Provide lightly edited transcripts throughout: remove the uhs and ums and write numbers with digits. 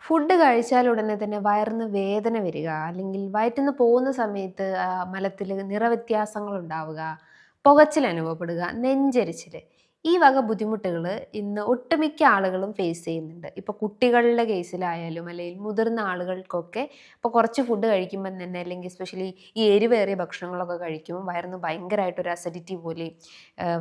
Food കഴിച്ചാൽ ഉടനെ തന്നെ വയറിന് വേദന വരിക, അല്ലെങ്കിൽ വയറ്റിന്ന് പോകുന്ന സമയത്ത് മലത്തിൽ നിറവ്യത്യാസങ്ങൾ ഉണ്ടാവുക, പുകച്ചിൽ അനുഭവപ്പെടുക, നെഞ്ചെരിച്ചിൽ, ഈ വക ബുദ്ധിമുട്ടുകൾ ഇന്ന് ഒട്ടുമിക്ക ആളുകളും ഫേസ് ചെയ്യുന്നുണ്ട്. ഇപ്പോൾ കുട്ടികളുടെ കേസിലായാലും അല്ലെങ്കിൽ മുതിർന്ന ആളുകൾക്കൊക്കെ ഇപ്പോൾ കുറച്ച് ഫുഡ് കഴിക്കുമ്പം തന്നെ, അല്ലെങ്കിൽ എസ്പെഷ്യലി ഈ എരിവേറിയ ഭക്ഷണങ്ങളൊക്കെ കഴിക്കുമ്പോൾ വയറിന് ഭയങ്കരമായിട്ടൊരു അസിഡിറ്റി പോലെ,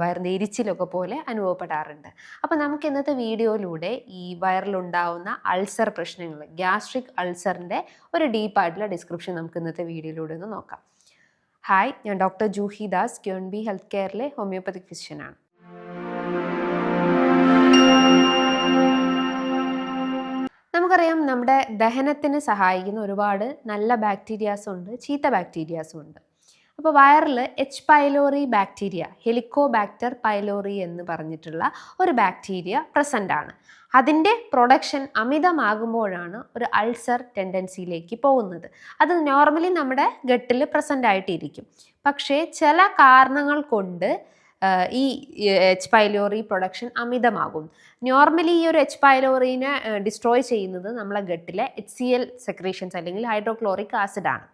വയറിൻ്റെ എരിച്ചിലൊക്കെ പോലെ അനുഭവപ്പെടാറുണ്ട്. അപ്പോൾ നമുക്ക് ഇന്നത്തെ വീഡിയോയിലൂടെ ഈ വയറിലുണ്ടാവുന്ന അൾസർ പ്രശ്നങ്ങൾ, ഗ്യാസ്ട്രിക് അൾസറിൻ്റെ ഒരു ഡീപ്പായിട്ടുള്ള ഡിസ്ക്രിപ്ഷൻ നമുക്ക് ഇന്നത്തെ വീഡിയോയിലൂടെ ഒന്ന് നോക്കാം. ഹായ്, ഞാൻ ഡോക്ടർ ജൂഹി ദാസ്, ക്യൂൻബി ഹെൽത്ത് കെയറിലെ ഹോമിയോപ്പതിക് ഫിസിഷ്യനാണ്. നമുക്കറിയാം, നമ്മുടെ ദഹനത്തിന് സഹായിക്കുന്ന ഒരുപാട് നല്ല ബാക്ടീരിയാസും ഉണ്ട്, ചീത്ത ബാക്ടീരിയാസും ഉണ്ട്. അപ്പോൾ വയറിൽ H pylori bacteria, Helicobacter pylori എന്ന് പറഞ്ഞിട്ടുള്ള ഒരു ബാക്ടീരിയ പ്രസൻ്റ് ആണ്. അതിൻ്റെ പ്രൊഡക്ഷൻ അമിതമാകുമ്പോഴാണ് ഒരു അൾസർ ടെൻഡൻസിയിലേക്ക് പോകുന്നത്. അത് നോർമലി നമ്മുടെ ഗട്ടിൽ പ്രസൻ്റ് ആയിട്ടിരിക്കും. പക്ഷേ ചില കാരണങ്ങൾ കൊണ്ട് ഈ എച്ച് പൈലോറി പ്രൊഡക്ഷൻ അമിതമാകും. നോർമലി ഈ ഒരു എച്ച് പൈലോറിനെ ഡിസ്ട്രോയ് ചെയ്യുന്നത് നമ്മളെ ഗട്ടിലെ HCl സെക്രീഷൻസ് അല്ലെങ്കിൽ ഹൈഡ്രോക്ലോറിക് ആസിഡ് ആണ്.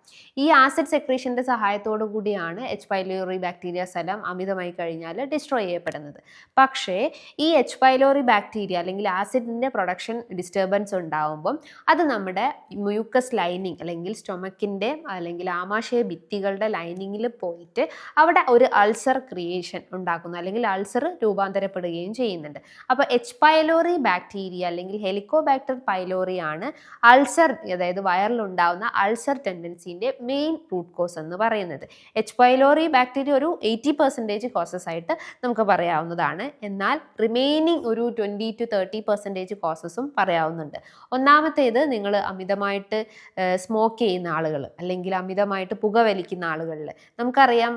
ഈ ആസിഡ് സെക്രീഷൻ്റെ സഹായത്തോടു കൂടിയാണ് എച്ച് പൈലോറി ബാക്ടീരിയാസ് എല്ലാം അമിതമായി കഴിഞ്ഞാൽ ഡിസ്ട്രോയ് ചെയ്യപ്പെടുന്നത്. പക്ഷേ ഈ എച്ച് പൈലോറി ബാക്ടീരിയ അല്ലെങ്കിൽ ആസിഡിൻ്റെ പ്രൊഡക്ഷൻ ഡിസ്റ്റർബൻസ് ഉണ്ടാകുമ്പം അത് നമ്മുടെ മ്യൂക്കസ് ലൈനിങ് അല്ലെങ്കിൽ സ്റ്റൊമക്കിൻ്റെ അല്ലെങ്കിൽ ആമാശയ ഭിത്തികളുടെ ലൈനിങ്ങിൽ പോയിട്ട് അവിടെ ഒരു അൾസർ ക്രിയേഷൻ ഉണ്ടാക്കുന്നു, അല്ലെങ്കിൽ അൾസർ രൂപാന്തരപ്പെടുകയും ചെയ്യുന്നുണ്ട്. അപ്പോൾ എച്ച് പൈലോറി ബാക്ടീരിയ അല്ലെങ്കിൽ ഹെലിക്കോബാക്ടർ പൈലോറി ആണ് അൾസർ, അതായത് വയറിലുണ്ടാവുന്ന അൾസർ ടെൻഡൻസിൻ്റെ മെയിൻ റൂട്ട് കോസ് എന്ന് പറയുന്നത്. എച്ച് പൈലോറി ബാക്ടീരിയ ഒരു 80% കോസസ് ആയിട്ട് നമുക്ക് പറയാവുന്നതാണ്. എന്നാൽ റിമൈനിങ് ഒരു 20-30% കോസസും പറയാവുന്നുണ്ട്. ഒന്നാമത്തേത്, നിങ്ങൾ അമിതമായിട്ട് സ്മോക്ക് ചെയ്യുന്ന ആളുകൾ അല്ലെങ്കിൽ അമിതമായിട്ട് പുകവലിക്കുന്ന ആളുകളിൽ നമുക്കറിയാം,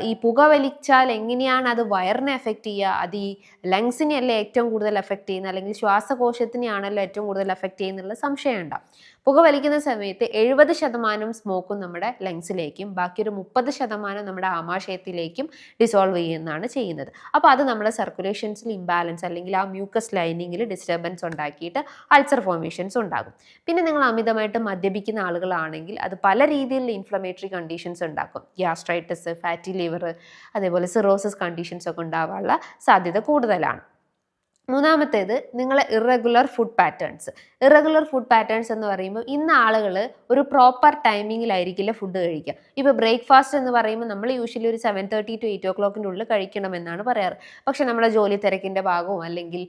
ഈ പുകവലിച്ചാൽ എങ്ങനെയാണ് അത് വയറിനെ എഫക്റ്റ് ചെയ്യുക, അത് ഈ ലങ്സിനെയല്ലേ ഏറ്റവും കൂടുതൽ എഫക്റ്റ് ചെയ്യുന്നത്, അല്ലെങ്കിൽ ശ്വാസകോശത്തിനെയാണല്ലോ ഏറ്റവും കൂടുതൽ എഫക്റ്റ് ചെയ്യുന്നുള്ള സംശയം ഉണ്ടാവും. പുകവലിക്കുന്ന സമയത്ത് 70% സ്മോക്കും നമ്മുടെ ലങ്സിലേക്കും ബാക്കി ഒരു 30% നമ്മുടെ ആമാശയത്തിലേക്കും ഡിസോൾവ് ചെയ്യുന്നതാണ് ചെയ്യുന്നത്. അപ്പോൾ അത് നമ്മുടെ സർക്കുലേഷൻസിൽ ഇംബാലൻസ് അല്ലെങ്കിൽ ആ മ്യൂക്കസ് ലൈനിങ്ങിൽ ഡിസ്റ്റർബൻസ് ഉണ്ടാക്കിയിട്ട് അൾസർ ഫോർമേഷൻസ് ഉണ്ടാകും. പിന്നെ നിങ്ങൾ അമിതമായിട്ട് മദ്യപിക്കുന്ന ആളുകളാണെങ്കിൽ അത് പല രീതിയിലുള്ള ഇൻഫ്ലമേറ്ററി കണ്ടീഷൻസ് ഉണ്ടാക്കും. ഗ്യാസ്ട്രൈറ്റിസ്, ഫാറ്റി ലിവർ, അതേപോലെ സിറോസിസ് കണ്ടീഷൻസ് ഒക്കെ ഉണ്ടാവാനുള്ള സാധ്യത കൂടുതലാണ്. മൂന്നാമത്തേത്, നിങ്ങളെ irregular food patterns. Irregular food patterns എന്ന് പറയുമ്പോൾ ഇന്ന് ആളുകൾ ഒരു പ്രോപ്പർ ടൈമിങ്ങിലായിരിക്കില്ല ഫുഡ് കഴിക്കുക. ഇപ്പോൾ ബ്രേക്ക്ഫാസ്റ്റ് എന്ന് പറയുമ്പോൾ നമ്മൾ യൂഷ്വലി ഒരു 7:30 to 8 o'clock ഉള്ളിൽ കഴിക്കണമെന്നാണ് പറയാറ്. പക്ഷേ നമ്മുടെ ജോലി തിരക്കിൻ്റെ ഭാഗവും അല്ലെങ്കിൽ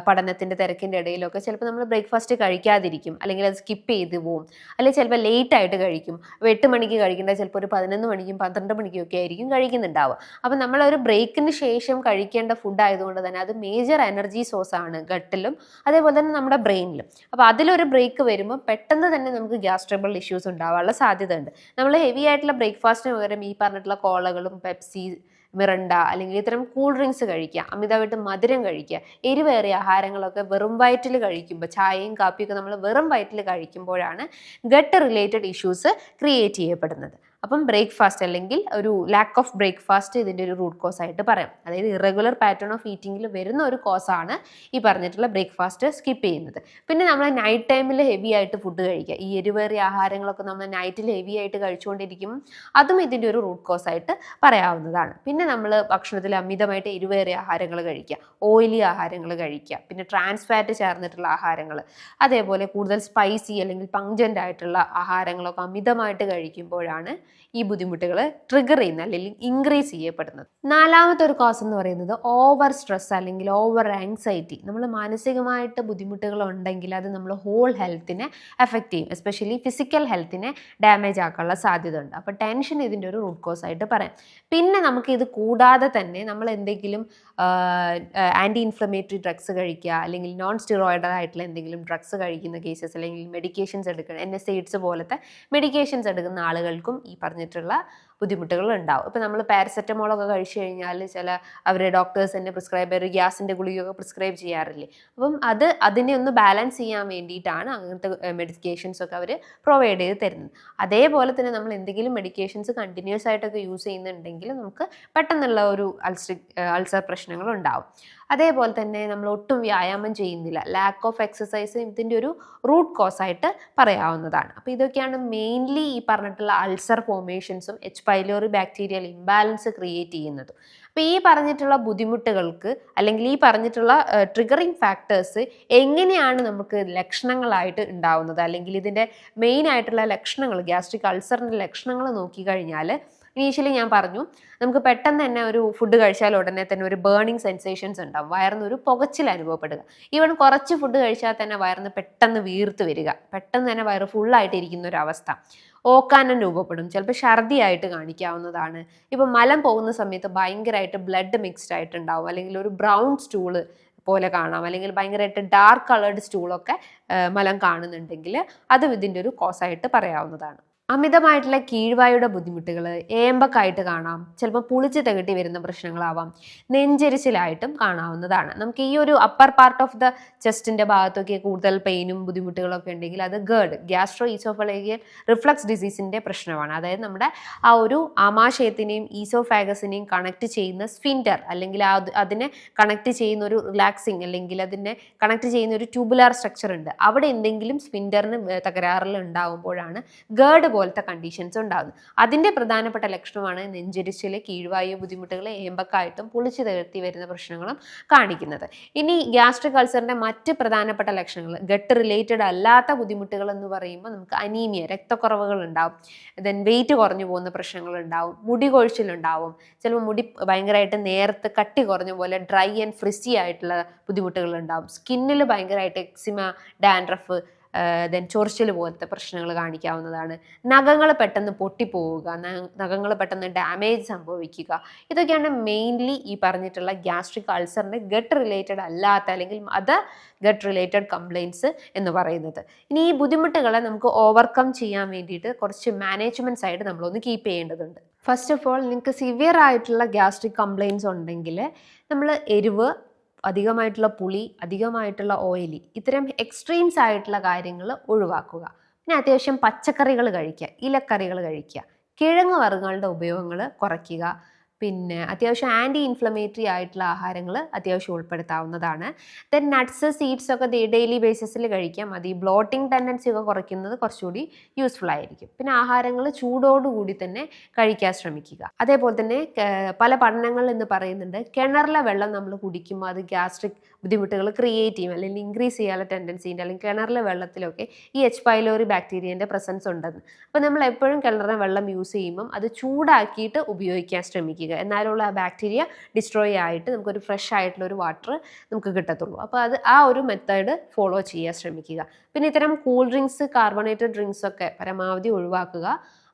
പഠനത്തിൻ്റെ തിരക്കിൻ്റെ ഇടയിലൊക്കെ ചിലപ്പോൾ നമ്മൾ ബ്രേക്ക്ഫാസ്റ്റ് കഴിക്കാതിരിക്കും, അല്ലെങ്കിൽ അത് സ്കിപ്പ് ചെയ്ത് പോവും, അല്ലെങ്കിൽ ചിലപ്പോൾ ലേറ്റ് ആയിട്ട് കഴിക്കും. 8 മണിക്ക് കഴിക്കേണ്ടത് ചിലപ്പോൾ ഒരു 11 മണിക്കും 12 മണിക്കും ഒക്കെ ആയിരിക്കും കഴിക്കുന്നുണ്ടാവുക. അപ്പം നമ്മളൊരു ബ്രേക്കിന് ശേഷം കഴിക്കേണ്ട ഫുഡ് ആയതുകൊണ്ട് തന്നെ അത് മേജർ എനർജി സോഴ്സ് ആണ് ഗട്ടിലും അതേപോലെ തന്നെ നമ്മുടെ ബ്രെയിനിലും. അപ്പോൾ അതിലൊരു ബ്രേക്ക് വരുമ്പോൾ പെട്ടെന്ന് തന്നെ നമുക്ക് ഗ്യാസ്ട്രബിൾ ഇഷ്യൂസ് ഉണ്ടാവാനുള്ള സാധ്യത ഉണ്ട്. നമ്മൾ ഹെവി ആയിട്ടുള്ള ബ്രേക്ക്ഫാസ്റ്റിന് പകരം ഈ പറഞ്ഞിട്ടുള്ള കോളകളും പെപ്സി, മിറണ്ട അല്ലെങ്കിൽ ഇത്തരം കൂൾ ഡ്രിങ്ക്സ് കഴിക്കുക, അമിതമായിട്ട് മധുരം കഴിക്കുക, എരിവേറിയ ആഹാരങ്ങളൊക്കെ വെറും വയറ്റിൽ കഴിക്കുമ്പോൾ, ചായയും കാപ്പിയൊക്കെ നമ്മൾ വെറും വയറ്റിൽ കഴിക്കുമ്പോഴാണ് ഗട്ട് റിലേറ്റഡ് ഇഷ്യൂസ് ക്രിയേറ്റ് ചെയ്യപ്പെടുന്നത്. അപ്പം ബ്രേക്ക്ഫാസ്റ്റ് അല്ലെങ്കിൽ ഒരു ലാക്ക് ഓഫ് ബ്രേക്ക്ഫാസ്റ്റ് ഇതിൻ്റെ ഒരു റൂട്ട് കോസ് ആയിട്ട് പറയാം. അതായത് ഇറഗുലർ പാറ്റേൺ ഓഫ് ഈറ്റിങ്ങിൽ വരുന്ന ഒരു കോസാണ് ഈ പറഞ്ഞിട്ടുള്ള ബ്രേക്ക്ഫാസ്റ്റ് സ്കിപ്പ് ചെയ്യുന്നത്. പിന്നെ നമ്മൾ നൈറ്റ് ടൈമിൽ ഹെവി ആയിട്ട് ഫുഡ് കഴിക്കുക, ഈ എരിവേറിയ ആഹാരങ്ങളൊക്കെ നമ്മൾ നൈറ്റിൽ ഹെവി ആയിട്ട് കഴിച്ചുകൊണ്ടിരിക്കും, അതും ഇതിൻ്റെ ഒരു റൂട്ട് കോസ് ആയിട്ട് പറയാവുന്നതാണ്. പിന്നെ നമ്മൾ ഭക്ഷണത്തിൽ അമിതമായിട്ട് എരിവേറിയ ആഹാരങ്ങൾ കഴിക്കുക, ഓയിലി ആഹാരങ്ങൾ കഴിക്കുക, പിന്നെ ട്രാൻസ് ഫാറ്റ് ചേർന്നിട്ടുള്ള ആഹാരങ്ങൾ, അതേപോലെ കൂടുതൽ സ്പൈസി അല്ലെങ്കിൽ പങ്ക്ജൻ്റ് ആയിട്ടുള്ള ആഹാരങ്ങളൊക്കെ അമിതമായിട്ട് കഴിക്കുമ്പോഴാണ് ഈ ബുദ്ധിമുട്ടുകൾ ട്രിഗർ ചെയ്യുന്ന അല്ലെങ്കിൽ ഇൻക്രീസ് ചെയ്യപ്പെടുന്നത്. നാലാമത്തെ ഒരു കോസ് എന്ന് പറയുന്നത് ഓവർ സ്ട്രെസ് അല്ലെങ്കിൽ ഓവർ ആങ്സൈറ്റി. നമ്മൾ മാനസികമായിട്ട് ബുദ്ധിമുട്ടുകൾ ഉണ്ടെങ്കിൽ അത് നമ്മൾ ഹോൾ ഹെൽത്തിനെ എഫക്റ്റ് ചെയ്യും, എസ്പെഷ്യലി ഫിസിക്കൽ ഹെൽത്തിനെ ഡാമേജ് ആക്കാനുള്ള സാധ്യത ഉണ്ട്. അപ്പോൾ ടെൻഷൻ ഇതിൻ്റെ ഒരു റൂട്ട് കോസ് ആയിട്ട് പറയാം. പിന്നെ നമുക്ക് ഇത് കൂടാതെ തന്നെ നമ്മൾ എന്തെങ്കിലും ആൻറ്റി ഇൻഫ്ലമേറ്ററി ഡ്രഗ്സ് കഴിക്കുക, അല്ലെങ്കിൽ നോൺ സ്റ്റിറോയിഡൽ ആയിട്ടുള്ള എന്തെങ്കിലും ഡ്രഗ്സ് കഴിക്കുന്ന കേസസ്, അല്ലെങ്കിൽ മെഡിക്കേഷൻസ് എടുക്കുന്ന NSAIDs പോലത്തെ മെഡിക്കേഷൻസ് എടുക്കുന്ന ആളുകൾക്കും ഈ പറഞ്ഞിട്ടുള്ള ബുദ്ധിമുട്ടുകൾ ഉണ്ടാവും. ഇപ്പം നമ്മൾ പാരസെറ്റമോളൊക്കെ കഴിച്ചു കഴിഞ്ഞാൽ അവരുടെ ഡോക്ടേഴ്സ് തന്നെ പ്രിസ്ക്രൈബ് ചെയ്ത് ഗ്യാസിൻ്റെ ഗുളികയൊക്കെ പ്രിസ്ക്രൈബ് ചെയ്യാറില്ലേ. അപ്പം അതിനെ ഒന്ന് ബാലൻസ് ചെയ്യാൻ വേണ്ടിയിട്ടാണ് അങ്ങനത്തെ മെഡിക്കേഷൻസ് ഒക്കെ അവർ പ്രൊവൈഡ് ചെയ്ത് തരുന്നത്. അതേപോലെ തന്നെ നമ്മൾ എന്തെങ്കിലും മെഡിക്കേഷൻസ് കണ്ടിന്യൂസ് ആയിട്ടൊക്കെ യൂസ് ചെയ്യുന്നുണ്ടെങ്കിൽ നമുക്ക് പെട്ടെന്നുള്ള ഒരു അൾസർ പ്രശ്നങ്ങൾ ഉണ്ടാവും. അതേപോലെ തന്നെ നമ്മൾ ഒട്ടും വ്യായാമം ചെയ്യുന്നില്ല, ലാക്ക് ഓഫ് എക്സസൈസ് ഇതിൻ്റെ ഒരു റൂട്ട് കോസ് ആയിട്ട് പറയാവുന്നതാണ്. അപ്പോൾ ഇതൊക്കെയാണ് മെയിൻലി ഈ പറഞ്ഞിട്ടുള്ള അൾസർ ഫോർമേഷൻസും H pylori bacterial imbalance create ചെയ്യുന്നത്. അപ്പോൾ ഈ പറഞ്ഞിട്ടുള്ള ബുദ്ധിമുട്ടുകൾക്ക് അല്ലെങ്കിൽ ഈ പറഞ്ഞിട്ടുള്ള ട്രിഗറിങ് ഫാക്ടേഴ്സ് എങ്ങനെയാണ് നമുക്ക് ലക്ഷണങ്ങളായിട്ട് ഉണ്ടാവുന്നത്, അല്ലെങ്കിൽ ഇതിൻ്റെ മെയിൻ ആയിട്ടുള്ള ലക്ഷണങ്ങൾ, ഗ്യാസ്ട്രിക് അൾസറിൻ്റെ ലക്ഷണങ്ങൾ നോക്കിക്കഴിഞ്ഞാൽ ഇനീഷ്യലി ഞാൻ പറഞ്ഞു നമുക്ക് പെട്ടെന്ന് തന്നെ ഒരു ഫുഡ് കഴിച്ചാൽ ഉടനെ തന്നെ ഒരു ബേണിംഗ് സെൻസേഷൻസ് ഉണ്ടാവും, വയറിന് ഒരു പുകച്ചിൽ അനുഭവപ്പെടുക. ഈവൻ കുറച്ച് ഫുഡ് കഴിച്ചാൽ തന്നെ വയറിന് പെട്ടെന്ന് വീർത്ത് വരിക, പെട്ടെന്ന് തന്നെ വയറ് ഫുള്ളായിട്ട് ഇരിക്കുന്ന ഒരു അവസ്ഥ, ഓക്കാനം രൂപപ്പെടും, ചിലപ്പോൾ ഛർദിയായിട്ട് കാണിക്കാവുന്നതാണ്. ഇപ്പം മലം പോകുന്ന സമയത്ത് ഭയങ്കരമായിട്ട് ബ്ലഡ് മിക്സ്ഡ് ആയിട്ടുണ്ടാവും, അല്ലെങ്കിൽ ഒരു ബ്രൗൺ സ്റ്റൂള് പോലെ കാണാം, അല്ലെങ്കിൽ ഭയങ്കരമായിട്ട് ഡാർക്ക് കളേർഡ് സ്റ്റൂളൊക്കെ മലം കാണുന്നുണ്ടെങ്കിൽ അതും ഇതിൻ്റെ ഒരു കോസായിട്ട് പറയാവുന്നതാണ്. അമിതമായിട്ടുള്ള കീഴ്വായുടെ ബുദ്ധിമുട്ടുകൾ ഏമ്പക്കായിട്ട് കാണാം, ചിലപ്പോൾ പുളിച്ച് തികട്ടി വരുന്ന പ്രശ്നങ്ങളാവാം, നെഞ്ചരിച്ചിലായിട്ടും കാണാവുന്നതാണ്. നമുക്ക് ഈ ഒരു അപ്പർ പാർട്ട് ഓഫ് ദ ചെസ്റ്റിൻ്റെ ഭാഗത്തൊക്കെ കൂടുതൽ പെയിനും ബുദ്ധിമുട്ടുകളൊക്കെ ഉണ്ടെങ്കിൽ അത് ഗ്യാസ്ട്രോ ഈസോഫലേഗിയൽ റിഫ്ലക്സ് ഡിസീസിൻ്റെ പ്രശ്നമാണ്. അതായത് നമ്മുടെ ആ ഒരു ആമാശയത്തിനെയും ഈസോഫാഗസിനെയും കണക്ട് ചെയ്യുന്ന സ്ഫിൻറ്റർ, അല്ലെങ്കിൽ അതിനെ കണക്ട് ചെയ്യുന്ന ഒരു റിലാക്സിങ്, അല്ലെങ്കിൽ അതിനെ കണക്ട് ചെയ്യുന്ന ഒരു ട്യൂബുലാർ സ്ട്രക്ചർ ഉണ്ട്, അവിടെ എന്തെങ്കിലും സ്ഫിൻറ്ററിന് തകരാറിൽ ഉണ്ടാകുമ്പോഴാണ് ഗേർഡ് പോലത്തെ കണ്ടീഷൻസ് ഉണ്ടാകുന്നത്. അതിൻ്റെ പ്രധാനപ്പെട്ട ലക്ഷണമാണ് നെഞ്ചരിച്ചിൽ, കീഴ്വായു ബുദ്ധിമുട്ടുകൾ, ഏമ്പക്കായിട്ടും പുളിച്ചു തകർത്തി വരുന്ന പ്രശ്നങ്ങളും കാണിക്കുന്നത്. ഇനി ഗ്യാസ്ട്രിക് അൾസറിൻ്റെ മറ്റ് പ്രധാനപ്പെട്ട ലക്ഷണങ്ങൾ, ഗട്ട് റിലേറ്റഡ് അല്ലാത്ത ബുദ്ധിമുട്ടുകൾ എന്ന് പറയുമ്പോൾ നമുക്ക് അനീമിയ, രക്തക്കുറവുകൾ ഉണ്ടാവും, ദെൻ വെയിറ്റ് കുറഞ്ഞു പോകുന്ന പ്രശ്നങ്ങൾ ഉണ്ടാവും, മുടി കൊഴിച്ചിലുണ്ടാവും, ചിലപ്പോൾ മുടി ഭയങ്കരമായിട്ട് നേരത്തെ കട്ടി കുറഞ്ഞ പോലെ ഡ്രൈ ആൻഡ് ഫ്രിസി ആയിട്ടുള്ള ബുദ്ധിമുട്ടുകൾ ഉണ്ടാവും, സ്കിന്നിൽ ഭയങ്കരമായിട്ട് എക്സിമ, ഡാൻഡ്രഫ്, ദെൻ ചൊറിച്ചിൽ പോലത്തെ പ്രശ്നങ്ങൾ കാണിക്കാവുന്നതാണ്, നഖങ്ങൾ പെട്ടെന്ന് പൊട്ടിപ്പോവുക, നഖങ്ങൾ പെട്ടെന്ന് ഡാമേജ് സംഭവിക്കുക. ഇതൊക്കെയാണ് മെയിൻലി ഈ പറഞ്ഞിട്ടുള്ള ഗ്യാസ്ട്രിക് അൾസറിൻ്റെ ഗട്ട് റിലേറ്റഡ് അല്ലാത്ത അല്ലെങ്കിൽ ഗട്ട് റിലേറ്റഡ് കംപ്ലയിൻസ് എന്ന് പറയുന്നത്. ഇനി ഈ ബുദ്ധിമുട്ടുകളെ നമുക്ക് ഓവർകം ചെയ്യാൻ വേണ്ടിയിട്ട് കുറച്ച് മാനേജ്മെൻറ്റ് സൈഡ് നമ്മളൊന്ന് കീപ്പ് ചെയ്യേണ്ടതുണ്ട്. ഫസ്റ്റ് ഓഫ് ഓൾ, നിങ്ങൾക്ക് സിവിയർ ആയിട്ടുള്ള ഗ്യാസ്ട്രിക് കംപ്ലയിൻസ് ഉണ്ടെങ്കിൽ നമ്മൾ എരിവ്, അധികമായിട്ടുള്ള പുളി, അധികമായിട്ടുള്ള ഓയിലി, ഇത്തരം എക്സ്ട്രീംസ് ആയിട്ടുള്ള കാര്യങ്ങൾ ഒഴിവാക്കുക. പിന്നെ അത്യാവശ്യം പച്ചക്കറികൾ കഴിക്കുക, ഇലക്കറികൾ കഴിക്കുക, കിഴങ്ങ് വർഗ്ഗങ്ങളുടെ ഉപയോഗങ്ങൾ കുറയ്ക്കുക. പിന്നെ അത്യാവശ്യം ആൻറ്റി ഇൻഫ്ലമേറ്ററി ആയിട്ടുള്ള ആഹാരങ്ങൾ അത്യാവശ്യം ഉൾപ്പെടുത്താവുന്നതാണ്. ദെൻ നട്ട്സ്, സീഡ്സ് ഒക്കെ ഡെയിലി ബേസിസിൽ കഴിക്കാം. അത് ഈ ബ്ലോട്ടിംഗ് ടെൻഡൻസി ഒക്കെ കുറയ്ക്കുന്നത് കുറച്ചുകൂടി യൂസ്ഫുൾ ആയിരിക്കും. പിന്നെ ആഹാരങ്ങൾ ചൂടോടുകൂടി തന്നെ കഴിക്കാൻ ശ്രമിക്കുക. അതേപോലെ തന്നെ പല പഠനങ്ങൾ എന്ന് പറയുന്നുണ്ട്, കിണറിലെ വെള്ളം നമ്മൾ കുടിക്കുമ്പോൾ അത് ഗ്യാസ്ട്രിക് ബുദ്ധിമുട്ടുകൾ ക്രിയേറ്റ് ചെയ്യും, അല്ലെങ്കിൽ ഇൻക്രീസ് ചെയ്യാനുള്ള ടെൻഡൻസി ഉണ്ട്, അല്ലെങ്കിൽ കിണറിലെ വെള്ളത്തിലൊക്കെ ഈ എച്ച് പൈലോറി ബാക്ടീരിയൻ്റെ പ്രസൻസ് ഉണ്ടെന്ന്. അപ്പോൾ നമ്മൾ എപ്പോഴും കിണറിലെ വെള്ളം യൂസ് ചെയ്യുമ്പം അത് ചൂടാക്കിയിട്ട് ഉപയോഗിക്കാൻ ശ്രമിക്കുക. എന്നാലുള്ള ആ ബാക്ടീരിയ ഡിസ്ട്രോയ് ആയിട്ട് നമുക്കൊരു ഫ്രഷ് ആയിട്ടുള്ള ഒരു വാട്ടർ നമുക്ക് കിട്ടത്തുള്ളൂ. അപ്പോൾ ആ ഒരു മെത്തേഡ് ഫോളോ ചെയ്യാൻ ശ്രമിക്കുക. പിന്നെ ഇത്തരം കൂൾ ഡ്രിങ്ക്സ്, കാർബണേറ്റഡ് ഡ്രിങ്ക്സ് ഒക്കെ പരമാവധി ഒഴിവാക്കുക.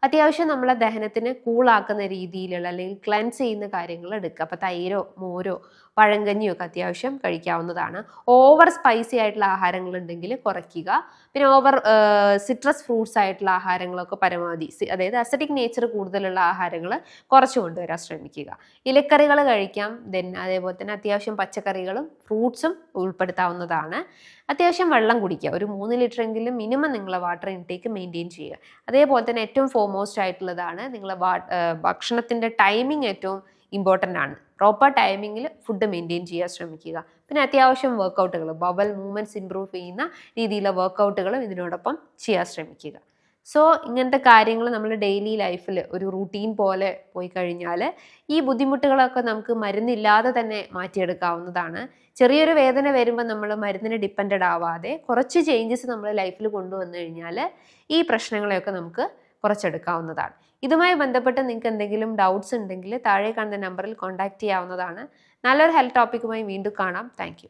അത്യാവശ്യം നമ്മളെ ദഹനത്തിന് കൂളാക്കുന്ന രീതിയിലുള്ള അല്ലെങ്കിൽ ക്ലെൻസ് ചെയ്യുന്ന കാര്യങ്ങൾ എടുക്കുക. അപ്പോൾ തൈരോ മോരോ പഴങ്കഞ്ഞിയോ ഒക്കെ അത്യാവശ്യം കഴിക്കാവുന്നതാണ്. ഓവർ സ്പൈസി ആയിട്ടുള്ള ആഹാരങ്ങൾ ഉണ്ടെങ്കിൽ കുറയ്ക്കുക. പിന്നെ ഓവർ സിട്രസ് ഫ്രൂട്ട്സ് ആയിട്ടുള്ള ആഹാരങ്ങളൊക്കെ പരമാവധി, അതായത് അസിഡിക് നേച്ചർ കൂടുതലുള്ള ആഹാരങ്ങൾ കുറച്ച് കൊണ്ടുവരാൻ ശ്രമിക്കുക. ഇലക്കറികൾ കഴിക്കാം. ദെൻ അതേപോലെ തന്നെ അത്യാവശ്യം പച്ചക്കറികളും ഫ്രൂട്ട്സും ഉൾപ്പെടുത്താവുന്നതാണ്. അത്യാവശ്യം വെള്ളം കുടിക്കുക. ഒരു 3 ലിറ്ററെങ്കിലും മിനിമം നിങ്ങളെ വാട്ടർ ഇൻടേക്ക് മെയിൻറ്റെയിൻ ചെയ്യുക. അതേപോലെ തന്നെ ഏറ്റവും ഫോർമോസ്റ്റ് ആയിട്ടുള്ളതാണ് നിങ്ങളെ ഭക്ഷണത്തിൻ്റെ ടൈമിംഗ് ഏറ്റവും ഇമ്പോർട്ടൻ്റ് ആണ്. പ്രോപ്പർ ടൈമിങ്ങിൽ ഫുഡ് മെയിൻറ്റെയിൻ ചെയ്യാൻ ശ്രമിക്കുക. പിന്നെ അത്യാവശ്യം വർക്കൗട്ടുകൾ, ബവൽ മൂവ്മെൻറ്റ്സ് ഇമ്പ്രൂവ് ചെയ്യുന്ന രീതിയിലുള്ള വർക്കൗട്ടുകളും ഇതിനോടൊപ്പം ചെയ്യാൻ ശ്രമിക്കുക. സോ ഇങ്ങനത്തെ കാര്യങ്ങൾ നമ്മൾ ഡെയിലി ലൈഫിൽ ഒരു റൂട്ടീൻ പോലെ പോയി കഴിഞ്ഞാൽ ഈ ബുദ്ധിമുട്ടുകളൊക്കെ നമുക്ക് മരുന്നില്ലാതെ തന്നെ മാറ്റിയെടുക്കാവുന്നതാണ്. ചെറിയൊരു വേദന വരുമ്പോൾ നമ്മൾ മരുന്നിന് ഡിപ്പെൻഡഡ് ആവാതെ കുറച്ച് ചേഞ്ചസ് നമ്മൾ ലൈഫിൽ കൊണ്ടുവന്നു കഴിഞ്ഞാൽ ഈ പ്രശ്നങ്ങളെയൊക്കെ നമുക്ക് കുറച്ചെടുക്കാവുന്നതാണ്. ഇതുമായി ബന്ധപ്പെട്ട് നിങ്ങൾക്ക് എന്തെങ്കിലും ഡൗട്ട്സ് ഉണ്ടെങ്കിൽ താഴെ കാണുന്ന നമ്പറിൽ കോൺടാക്റ്റ് ചെയ്യാവുന്നതാണ്. നല്ലൊരു ഹെൽത്ത് ടോപ്പിക്കുമായി വീണ്ടും കാണാം. താങ്ക്